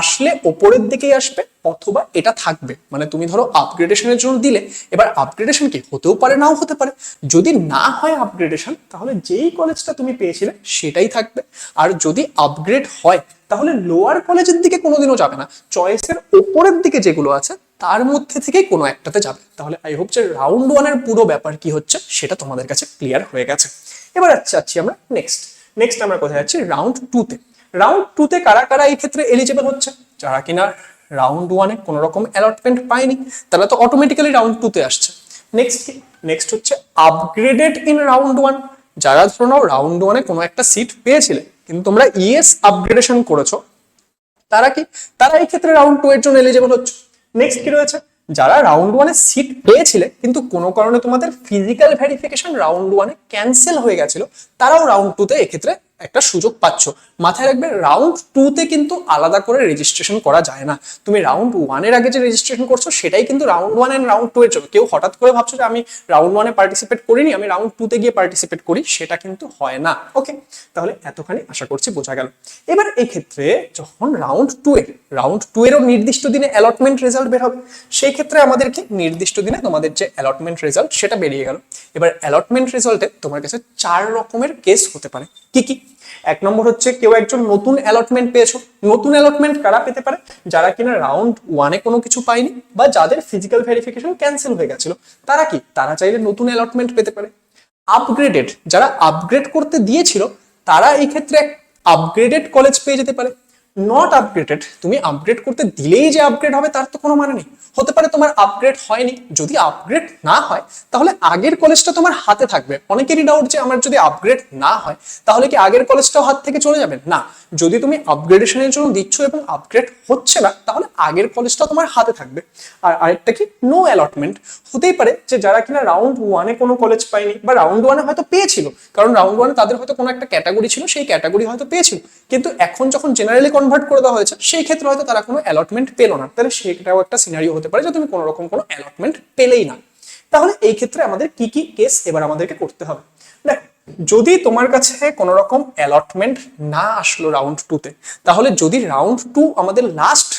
আসলে ওপরের দিকেই আসবে অথবা এটা থাকবে। মানে তুমি ধরো আপগ্রেডেশনের জন্য দিলে, এবার আপগ্রেডেশন কি হতেও পারে নাও হতে পারে, যদি না হয় আপগ্রেডেশন তাহলে যেই কলেজটা তুমি পেয়েছিলে সেটাই থাকবে, আর যদি আপগ্রেড হয় তাহলে লোয়ার কলেজের দিকে কোনোদিনও যাবে না, চয়েসের ওপরের দিকে যেগুলো আছে তার মধ্যে থেকেই কোনো একটাতে যাবে। তাহলে আই হোপ যে রাউন্ড 1-এর পুরো ব্যাপার কি হচ্ছে সেটা তোমাদের কাছে ক্লিয়ার হয়ে গেছে। এবার যাচ্ছি আমরা নেক্সট আমরা কোথায় যাচ্ছি, রাউন্ড 2-তে। রাউন্ড 2-তে কারা কারা এই ক্ষেত্রে এলিজিবল হচ্ছে, যারা কিনা রাউন্ড 1-এ কোনো রকম অ্যালটমেন্ট পায়নি তারা তো অটোমেটিক্যালি রাউন্ড 2-তে আসছে। নেক্সট হচ্ছে আপগ্রেডেড ইন রাউন্ড 1, যারা ধরো নাও রাউন্ড 1-এ কোনো একটা সিট পেয়েছিলে কিন্তু তোমরা ইএস আপগ্রেডেশন করেছো, তারা কি, তারা এই ক্ষেত্রে রাউন্ড 2 এর জন্য এলিজিবল হচ্ছে। নেক্সট কি রয়েছে, যারা রাউন্ড 1-এ সিট পেয়েছিলে কিন্তু কোনো কারণে তোমাদের ফিজিক্যাল ভেরিফিকেশন রাউন্ড 1-এ ক্যান্সেল হয়ে গেছিল, তারাও রাউন্ড 2-তে এক্ষেত্রে একটা সুযোগ পাচ্ছ। মাথায় রাখবে রাউন্ড 2-তে কিন্তু আলাদা করে রেজিস্ট্রেশন করা যায় না, তুমি রাউন্ড 1-এর আগে যে রেজিস্ট্রেশন করছো সেটাই কিন্তু রাউন্ড 1 এন্ড রাউন্ড 2 এর জন্য। কেউ হঠাৎ করে ভাবছো যে আমি রাউন্ড 1-এ পার্টিসিপেট করিনি আমি রাউন্ড 2-তে গিয়ে পার্টিসিপেট করি, সেটা কিন্তু হয় না। ওকে, তাহলে এতখানি আশা করছি বোঝা গেল। এবার এই ক্ষেত্রে যখন রাউন্ড 2 এরও নির্দিষ্ট দিনে অ্যালটমেন্ট রেজাল্ট বের হবে, সেই ক্ষেত্রে আমাদেরকে নির্দিষ্ট দিনে তোমাদের যে অ্যালটমেন্ট রেজাল্ট সেটা বেরিয়ে গেল। এবার অ্যালটমেন্ট রেজাল্টে তোমার কাছে 4 রকমের কেস হতে পারে। কি কি, এক নম্বর হচ্ছে কেউ একজন নতুন অ্যালটমেন্ট পেয়েছো। নতুন অ্যালটমেন্ট কারা পেতে পারে, যারা কিনা রাউন্ড 1-এ কোনো কিছু পায়নি বা যাদের ফিজিক্যাল ভেরিফিকেশন ক্যান্সেল হয়ে গেছিল, তারা কি, তারা চাইলে নতুন অ্যালটমেন্ট পেতে পারে। আপগ্রেডেড, যারা আপগ্রেড করতে দিয়েছিল তারা এই ক্ষেত্রে আপগ্রেডেড কলেজ পেয়ে যেতে পারে। নট আপগ্রেডেড, তুমি আপগ্রেড করতে দিলেই যে আপগ্রেড হবে তার তো কোনো মানে নেই, হতে পারে তোমার আপগ্রেড হয়নি, যদি আপগ্রেড না হয় তাহলে আগের কলেজটা তোমার হাতে থাকবে। অনেকেরই ডাউট যে আমার যদি আপগ্রেড না হয় তাহলে কি আগের কলেজটাও হাত থেকে চলে যাবে, না, যদি তুমি আপগ্রেডেশনের জন্য দিচ্ছ এবং আপগ্রেড হচ্ছে না তাহলে আগের কলেজটা তোমার হাতে থাকবে। আর আরেকটা কি, নো অ্যালটমেন্ট, হতেই পারে যে যারা কিনা রাউন্ড 1-এ কোনো কলেজ পায়নি বা রাউন্ড 1-এ হয়তো পেয়েছিল, কারণ রাউন্ড 1-এ তাদের হয়তো কোনো একটা ক্যাটাগরি ছিল, সেই ক্যাটাগরি হয়তো পেয়েছিল, কিন্তু এখন যখন জেনারেলি কনভার্ট করে দেওয়া হয়েছে সেই ক্ষেত্রে হয়তো তারা কোনো অ্যালটমেন্ট পেলো না, তাহলে সেটাও একটা সিনারিও হতে পারে যে তুমি কোনো রকম কোনো অ্যালটমেন্ট পেলেই না। তাহলে এই ক্ষেত্রে আমাদের কি কি কেস এবার আমাদেরকে করতে হবে, দেখ যদি তোমার কাছে কোনো রকম অ্যালটমেন্ট না আসলো রাউন্ড 2-তে, তাহলে যদি রাউন্ড 2 আমাদের লাস্ট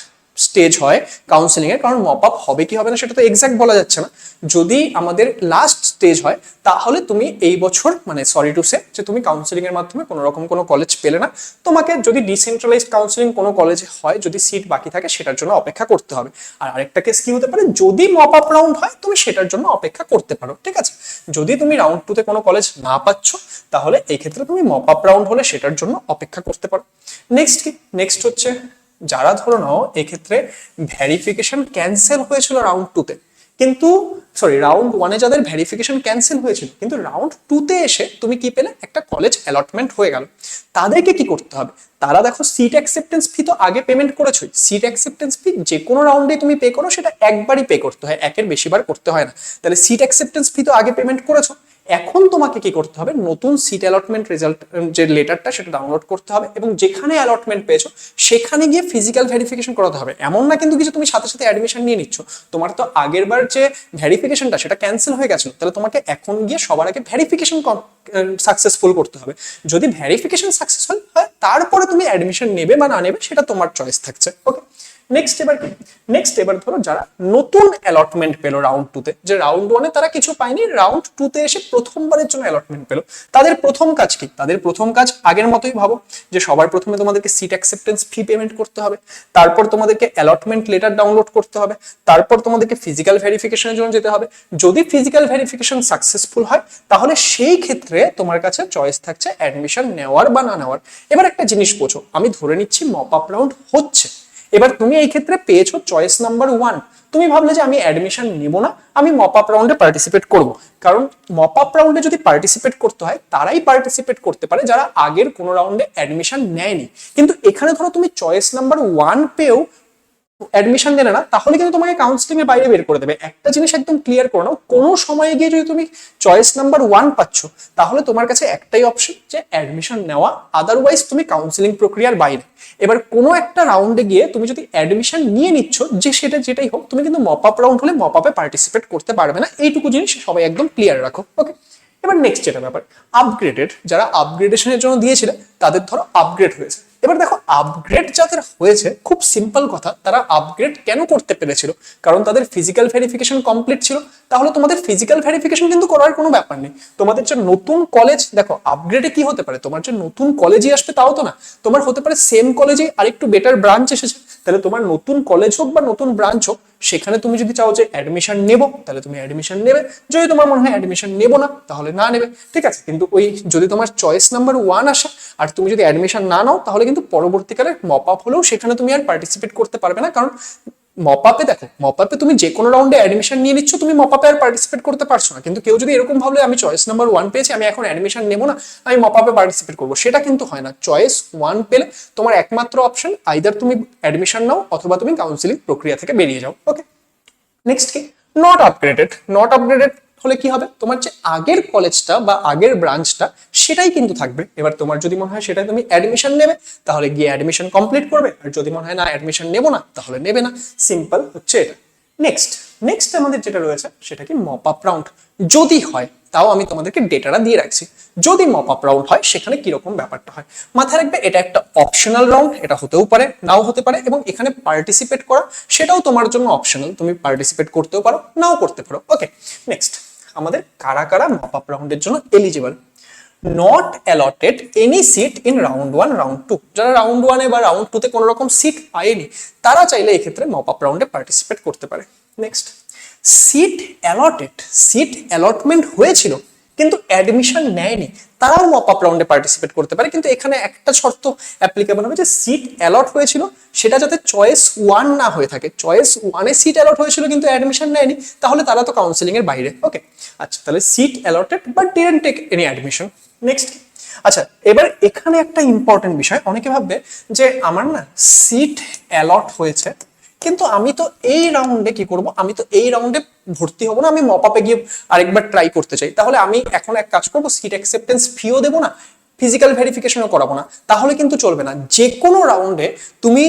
স্টেজ হয় কাউন্সিলিং এর, কারণ মপ আপ হবে কি হবে না সেটা তো এক্সাক্ট বলা যাচ্ছে না। যদি আমাদের লাস্ট স্টেজ হয় তাহলে তুমি এই বছর মানে সরি টু সে যে তুমি কাউন্সিলিং এর মাধ্যমে কোনো রকম কোনো কলেজ পেলে না, তোমাকে যদি ডিসেন্ট্রালাইজড কাউন্সিলিং কোনো কলেজে হয়, যদি সিট বাকি থাকে সেটার জন্য অপেক্ষা করতে হবে। আর আরেকটা কেস কি হতে পারে, যদি মপ আপ রাউন্ড হয় তুমি সেটার জন্য অপেক্ষা করতে পারো, ঠিক আছে। যদি তুমি রাউন্ড 2 তে কোনো কলেজ না পাচ্ছ তাহলে এই ক্ষেত্রে তুমি মপ আপ রাউন্ড হলে সেটার জন্য অপেক্ষা করতে পারো। নেক্সট কি, নেক্সট হচ্ছে যারা ধরো নাও এক্ষেত্রে ভেরিফিকেশন ক্যান্সেল হয়েছিল রাউন্ড 2 তে, কিন্তু সরি রাউন্ড 1 এ যাদের ভেরিফিকেশন ক্যান্সেল হয়েছিল কিন্তু রাউন্ড 2 তে এসে তুমি কি পেলে, একটা কলেজ অ্যালটমেন্ট হয়ে গেল, তাদেরকে কি করতে হবে, তারা দেখো সিট অ্যাকসেপ্টেন্স ফি তো আগে পেমেন্ট করেছোই, সিট অ্যাকসেপ্টেন্স ফি যে কোনো রাউন্ডে তুমি পে করো সেটা একবারই পে করতে হয়, একের বেশিবার করতে হয় না। তাহলে সিট অ্যাকসেপ্টেন্স ফি তো আগে পেমেন্ট করেছো, এখন তোমাকে কি করতে হবে, নতুন সিট অ্যালটমেন্ট রেজাল্ট যে লেটারটা সেটা ডাউনলোড করতে হবে এবং যেখানে অ্যালটমেন্ট পেয়েছো সেখানে গিয়ে ফিজিক্যাল ভেরিফিকেশন করাতে হবে। এমন না কিন্তু কিছু তুমি সাথে সাথে অ্যাডমিশন নিয়ে নিচ্ছ, তোমার তো আগের বার যে ভেরিফিকেশনটা সেটা ক্যান্সেল হয়ে গেছিল, তাহলে তোমাকে এখন গিয়ে সবার আগে ভেরিফিকেশন সাকসেসফুল করতে হবে। যদি ভেরিফিকেশন সাকসেসফুল হয় তারপরে তুমি অ্যাডমিশন নেবে বা না নেবে সেটা তোমার চয়েস থাকছে। ওকে, নেক্সট এবার কি, নেক্সট এবার ধরো যারা নতুন অ্যালটমেন্ট পেলো রাউন্ড 2 তে, যে রাউন্ড 1 এ তারা কিছু পায়নি, রাউন্ড 2 তে এসে প্রথমবারের জন্য অ্যালটমেন্ট পেলো, তাদের প্রথম কাজ কি, তাদের প্রথম কাজ আগের মতোই ভাবো যে সবার প্রথমে তোমাদেরকে সিট অ্যাকসেপ্টেন্স ফি পেমেন্ট করতে হবে, তারপর তোমাদেরকে অ্যালটমেন্ট লেটার ডাউনলোড করতে হবে, তারপর তোমাদেরকে ফিজিক্যাল ভেরিফিকেশনের জন্য যেতে হবে। যদি ফিজিক্যাল ভেরিফিকেশন সাকসেসফুল হয় তাহলে সেই ক্ষেত্রে তোমার কাছে চয়েস থাকছে অ্যাডমিশন নেওয়ার বা না নেওয়ার। এবার একটা জিনিস বোঝো, আমি ধরে নিচ্ছি মপ আপ রাউন্ড হচ্ছে, এবার তুমি এই ক্ষেত্রে পেয়েছো চয়েস নাম্বার 1, তুমি ভাবলে যে আমি অ্যাডমিশন নেব না, আমি মপ আপ রাউন্ডে পার্টিসিপেট করব, কারণ মপ আপ রাউন্ডে যদি পার্টিসিপেট করতে হয় তারাই পার্টিসিপেট করতে পারে যারা আগের কোনো রাউন্ডে অ্যাডমিশন নেয়নি। কিন্তু এখানে ধরো তুমি চয়েস নাম্বার 1 পেয়েও অ্যাডমিশন দিলে না, তাহলে কিন্তু তোমাকে কাউন্সিলিং এর বাইরে বের করে দেবে। একটা জিনিস একদম ক্লিয়ার করে নাও, কোনো সময়ে গিয়ে যদি তুমি চয়েস নাম্বার 1 পাচ্ছ তাহলে তোমার কাছে একটাই অপশন যে অ্যাডমিশন নেওয়া, আদারওয়াইজ তুমি কাউন্সিলিং প্রক্রিয়ার বাইরে। এবার কোনো একটা রাউন্ডে গিয়ে তুমি যদি অ্যাডমিশন নিয়ে নিচ্ছ, যে সেটা যেটাই হোক, তুমি কিন্তু মপ আপ রাউন্ড হলে মপ আপে পার্টিসিপেট করতে পারবে না, এইটুকু জিনিস সবাই একদম ক্লিয়ার রাখো। ওকে, এবার নেক্সট যেটা ব্যাপার, আপগ্রেডেড, যারা আপগ্রেডেশনের জন্য দিয়েছিলে তাদের ধরো আপগ্রেড হয়েছে। এবার দেখো আপগ্রেড যাদের হয়েছে, খুব সিম্পল কথা, তারা আপগ্রেড কেন করতে পেরেছিল, কারণ তাদের ফিজিক্যাল ভেরিফিকেশন কমপ্লিট ছিল। তাহলে তোমাদের ফিজিক্যাল ভেরিফিকেশন কিন্তু করার কোনো ব্যাপার নেই, তোমাদের যে নতুন কলেজ, দেখো আপগ্রেডে কি হতে পারে, তোমার যে নতুন কলেজই আসবে তাও তো না, তোমার হতে পারে সেম কলেজে আরেকটু বেটার ব্রাঞ্চ এসেছে, তাহলে তোমার নতুন কলেজ হোক বা নতুন ব্রাঞ্চ হোক, সেখানে তুমি যদি চাও যে অ্যাডমিশন নেবো তাহলে তুমি অ্যাডমিশন নেবে, যদি তোমার মনে হয় অ্যাডমিশন নেবো না তাহলে না নেবে, ঠিক আছে। কিন্তু ওই যদি তোমার চয়েস নাম্বার 1 আসে আর তুমি যদি অ্যাডমিশন না নাও তাহলে কিন্তু পরবর্তীকালে মপ আপ হলেও সেখানে তুমি আর পার্টিসিপেট করতে পারবে না, কারণ মপ আপে দেখো, মপ আপে তুমি যে কোনো রাউন্ডে অ্যাডমিশন নিয়ে নিচ্ছ, তুমি মপ আপে আর পার্টিসিপেট করতে পারছো না। কিন্তু কেউ যদি এরকম ভাবলে আমি চয়েস নাম্বার 1 পেয়েছি, আমি এখন অ্যাডমিশন নেবো না, আমি মপ আপে পার্টিসিপেট করবো, সেটা কিন্তু হয় না। চয়েস 1 পেলে তোমার একমাত্র অপশন আইদার তুমি অ্যাডমিশন নাও অথবা তুমি কাউন্সিলিং প্রক্রিয়া থেকে বেরিয়ে যাও। ওকে, নেক্সট কি, নট আপগ্রেডেড। নট আপগ্রেডেড হলে কি হবে, তোমার যে আগের কলেজটা বা আগের ব্রাঞ্চটা সেটাই কিন্তু থাকবে। এবার তোমার যদি মনে হয় সেটাই তুমি অ্যাডমিশন নেবে তাহলে গিয়ে অ্যাডমিশন কমপ্লিট করবে, আর যদি মনে হয় না অ্যাডমিশন নেবো না তাহলে নেবে না, সিম্পল হচ্ছে এটা। নেক্সট নেক্সট আমাদের যেটা রয়েছে সেটা কি মপ আপ রাউন্ড যদি হয়, তাও আমি তোমাদেরকে ডেটাটা দিয়ে রাখছি। যদি মপ আপ রাউন্ড হয় সেখানে কিরকম ব্যাপারটা হয় মাথায় রাখবে, এটা একটা অপশনাল রাউন্ড, এটা হতেও পারে নাও হতে পারে, এবং এখানে পার্টিসিপেট করা সেটাও তোমার জন্য অপশনাল, তুমি পার্টিসিপেট করতেও পারো নাও করতে পারো। ওকে, নেক্সট আমাদের কারা কারা মপ আপ রাউন্ডের জন্য eligible. Not allotted any seat in round 1 round 2, যারা রাউন্ড 1 এ বা রাউন্ড 2 তে কোনো রকম সিট পায়নি তারা চাইলে এই ক্ষেত্রে মপ আপ রাউন্ডে পার্টিসিপেট করতে পারে। Next, seat allotted, seat allotment হয়েছিল কিন্তু অ্যাডমিশন নেয়নি, তারাও মপ আপ রাউন্ডে পার্টিসিপেট করতে পারে, কিন্তু এখানে একটা শর্ত অ্যাপ্লিকেবল হবে যে সিট অ্যালট হয়েছিল সেটা যাতে চয়েস 1 না হয়ে থাকে। চয়েস 1 এ সিট অ্যালট হয়েছিল কিন্তু অ্যাডমিশন নেয়নি, তাহলে তারা তো কাউন্সিলিং এর বাইরে। ওকে, আচ্ছা, তাহলে seat allotted but didn't take any admission. Next, আচ্ছা এবার এখানে একটা ইম্পর্টেন্ট বিষয়, অনেকে ভাববে যে আমার না সিট অ্যালট হয়েছে কিন্তু আমি তো এই রাউন্ডে কি করব, আমি তো এই রাউন্ডে ভর্তি হব না, আমি মপ আপে গিয়ে আরেকবার ট্রাই করতে চাই, তাহলে আমি এখন এক কাজ করব, সিট অ্যাকসেপ্টেন্স ফিও দেবো না, ফিজিক্যাল ভেরিফিকেশনও করাবো না, তাহলে কিন্তু চলবে না। যে কোনো রাউন্ডে তুমি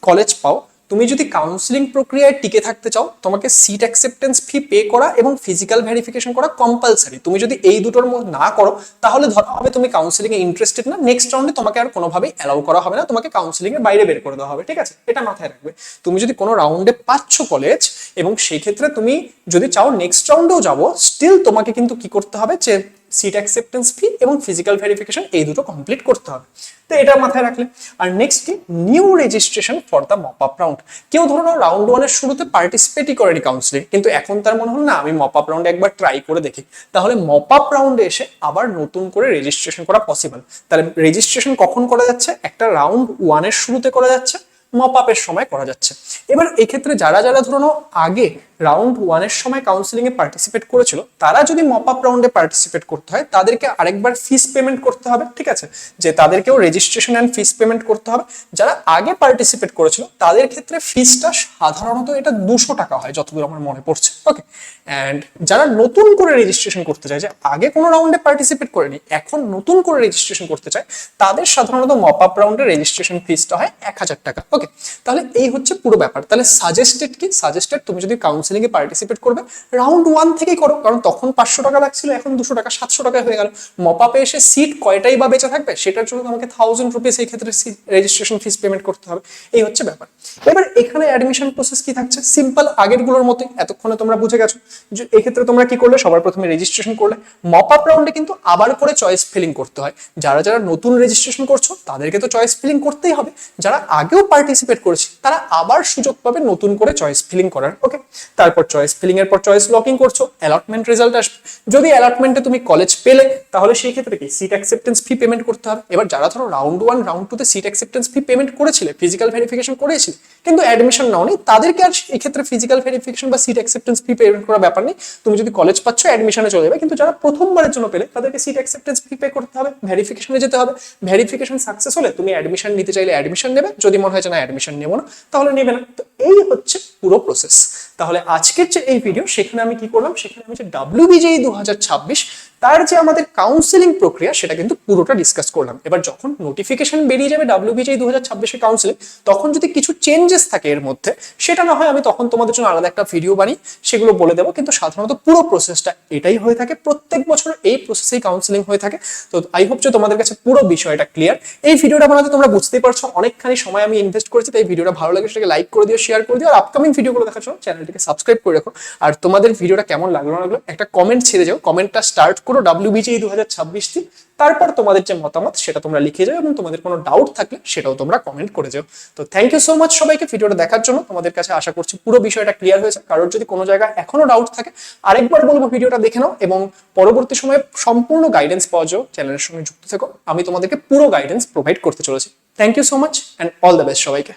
কলেজ পাও, তুমি যদি কাউন্সিলিং প্রক্রিয়ায় টিকে থাকতে চাও তোমাকে সিট অ্যাকসেপ্টেন্স ফি পে করা এবং ফিজিক্যাল ভেরিফিকেশন করা কম্পালসারি। তুমি যদি এই দুটোর মধ্যে না করো তাহলে ধরা হবে তুমি কাউন্সিলিং এ ইন্টারেস্টেড না, নেক্সট রাউন্ডে তোমাকে আর কোনোভাবেই অ্যালাউ করা হবে না, তোমাকে কাউন্সিলিং এর বাইরে বের করে দেওয়া হবে। ঠিক আছে, এটা মাথায় রাখবে। তুমি যদি কোনো রাউন্ডে পাচ্ছ কলেজ এবং সেই ক্ষেত্রে তুমি যদি চাও নেক্সট রাউন্ডেও যাবো, স্টিল তোমাকে কিন্তু কি করতে হবে যে সিট অ্যাকসেপ্টেন্স ফি এবং ফিজিক্যাল ভেরিফিকেশন এই দুটো কমপ্লিট করতে হবে। তো এটা মাথায় রাখলে। আর নেক্সট কি, new registration for the mop up round. কেউ ধরো রাউন্ড ওয়ানের শুরুতে পার্টিসিপেটই করেনি কাউন্সিলিং, কিন্তু এখন তার মনে হল না আমি মপ আপ রাউন্ডে একবার ট্রাই করে দেখি, তাহলে মপ আপ রাউন্ডে এসে আবার নতুন করে রেজিস্ট্রেশন করা পসিবল। তাহলে রেজিস্ট্রেশন কখন করা যাচ্ছে? একটা রাউন্ড ওয়ানের শুরুতে করা যাচ্ছে, মপ আপের সময় করা যাচ্ছে। এবার এক্ষেত্রে যারা যারা ধরো আগে রাউন্ড ওয়ানের সময় কাউন্সিলিং এ পার্টিসিপেট করেছিল, তারা যদি মপ আপ রাউন্ডে পার্টিসিপেট করতে হয় তাদেরকে আরেকবার ফিস পেমেন্ট করতে হবে। ঠিক আছে, যে তাদেরকেও রেজিস্ট্রেশন অ্যান্ড ফিস পেমেন্ট করতে হবে। যারা আগে পার্টিসিপেট করেছিল তাদের ক্ষেত্রে ফিসটা সাধারণত এটা 200 টাকা হয় যতদূর আমার মনে পড়ছে। ওকে, অ্যান্ড যারা নতুন করে রেজিস্ট্রেশন করতে চায়, যে আগে কোনো রাউন্ডে পার্টিসিপেট করেনি এখন নতুন করে রেজিস্ট্রেশন করতে চায়, তাদের সাধারণত মপ আপ রাউন্ডে রেজিস্ট্রেশন ফিসটা হয় 1000 টাকা। ওকে, তাহলে এই হচ্ছে পুরো ব্যাপার। তাহলে সাজেস্টেড কি? সাজেস্টেড তুমি যদি কাউন্সিলিং এ পার্টিসিপেট করবে রাউন্ড ওয়ান থেকেই করো, কারণ তখন 500 টাকা লাগছিল, এখন 200 টাকা 700 টাকায় হয়ে গেল। মপ আপে এসে সিট কয়টাই বা বেঁচে থাকবে, সেটার জন্য তোমাকে 1000 রুপিস এই ক্ষেত্রে রেজিস্ট্রেশন ফিস পেমেন্ট করতে হবে। এই হচ্ছে ব্যাপার। এবার এখানে অ্যাডমিশন প্রসেস কি থাকছে? সিম্পল, আগের গুলোর মতোই। এতক্ষণে তোমরা বুঝে গেছো যে এই ক্ষেত্রে তোমরা কি করলে, সবার প্রথমে রেজিস্ট্রেশন করলে। মপ আপ রাউন্ডে কিন্তু আবার করে চয়েস ফিলিং করতে হয়। যারা যারা নতুন রেজিস্ট্রেশন করছো তাদেরকে তো চয়েস ফিলিং করতেই হবে, যারা আগেও পার্টিসিপেট করেছে তারা আবার সুযোগ পাবে নতুন করে চয়েস ফিলিং করার। ওকে, তারপর চয়েস ফিলিং এর পর চয়েস লকিং করছো, অ্যালটমেন্ট রেজাল্ট আসবে। যদি অ্যালটমেন্টে তুমি কলেজ পেলে তাহলে সেই ক্ষেত্রে কি সিট অ্যাকসেপ্টেন্স ফি পেমেন্ট করতে হবে। এবার যারা ধরো রাউন্ড ওয়ান রাউন্ড টু তে সিট অ্যাকসেপ্টেন্স ফি পেমেন্ট করেছিলে, ফিজিক্যাল ভেরিফিকেশন করেছিলে, কিন্তু অ্যাডমিশন নাওনি, তাদেরকে আর এই ক্ষেত্রে ফিজিক্যাল ভেরিফিকেশন বা সিট অ্যাকসেপ্টেন্স ফি পেমেন্ট করার ব্যাপার নেই। তুমি যদি কলেজ পাচ্ছ অ্যাডমিশনে চলে যাবে, কিন্তু যারা প্রথমবারের জন্য পেলে তাদেরকে সিট অ্যাকসেপ্টেন্স ফি পে করতে হবে, ভেরিফিকেশনে যেতে হবে। ভেরিফিকেশন সাকসেস হলে তুমি অ্যাডমিশন নিতে চাইলে অ্যাডমিশন নেবে, যদি মনে হয় যে না অ্যাডমিশন নেবো না তাহলে নেবে না। তো এই হচ্ছে পুরো প্রসেস। তাহলে আজকের যে এই ভিডিও, সেখানে আমি কি করলাম, সেখানে আমি যে WBJEE 2026 তার যে আমাদের কাউন্সিলিং প্রক্রিয়া সেটা কিন্তু পুরোটা ডিসকাস করলাম। এবার যখন নোটিফিকেশন বেরিয়ে যাবে WBJEE 2026 কাউন্সিলিং, তখন যদি কিছু চেঞ্জেস থাকে এর মধ্যে, সেটা না হয় আমি তখন তোমাদের জন্য আলাদা একটা ভিডিও বানিয়ে সেগুলো বলে দেবো। কিন্তু সাধারণত পুরো প্রসেসটা এটাই হয়ে থাকে, প্রত্যেক বছর এই প্রসেসেই কাউন্সিলিং হয়ে থাকে। তো আই হোপ যে তোমাদের কাছে পুরো বিষয়টা ক্লিয়ার। এই ভিডিওটা বানাতে তোমরা বুঝতেই পারছো অনেকখানি সময় আমি ইনভেস্ট করেছি, তাই ভিডিওটা ভালো লাগে সেটাকে লাইক করে দিও, শেয়ার করে দিও, আর আপকামিং ভিডিওগুলো দেখার জন্য চ্যানেলটিকে সাবস্ক্রাইব করে রাখো। আর তোমাদের ভিডিওটা কেমন লাগলো না লাগলো একটা কমেন্ট ছেড়ে যাও, কমেন্টটা স্টার্ট করো WBJEE 2026 দিয়ে। তারপর তোমাদের যে মতামত সেটা তোমরা লিখে যাও, এবং তোমাদের কোনো ডাউট থাকলে সেটাও তোমরা কমেন্ট করে যাও। তো থ্যাংক ইউ সো মাচ সবাইকে ভিডিওটা দেখার জন্য। তোমাদের কাছে আশা করছি পুরো বিষয়টা ক্লিয়ার হয়েছে। কারোর যদি কোনো জায়গায় এখনো ডাউট থাকে আরেকবার বলবো ভিডিওটা দেখে নাও, এবং পরবর্তী সময়ে সম্পূর্ণ গাইডেন্স পাওয়ার জন্য চ্যানেলের সঙ্গে যুক্ত থেকো। আমি তোমাদেরকে পুরো গাইডেন্স প্রোভাইড করতে চলেছি। Thank you so much and all the best সবাইকে।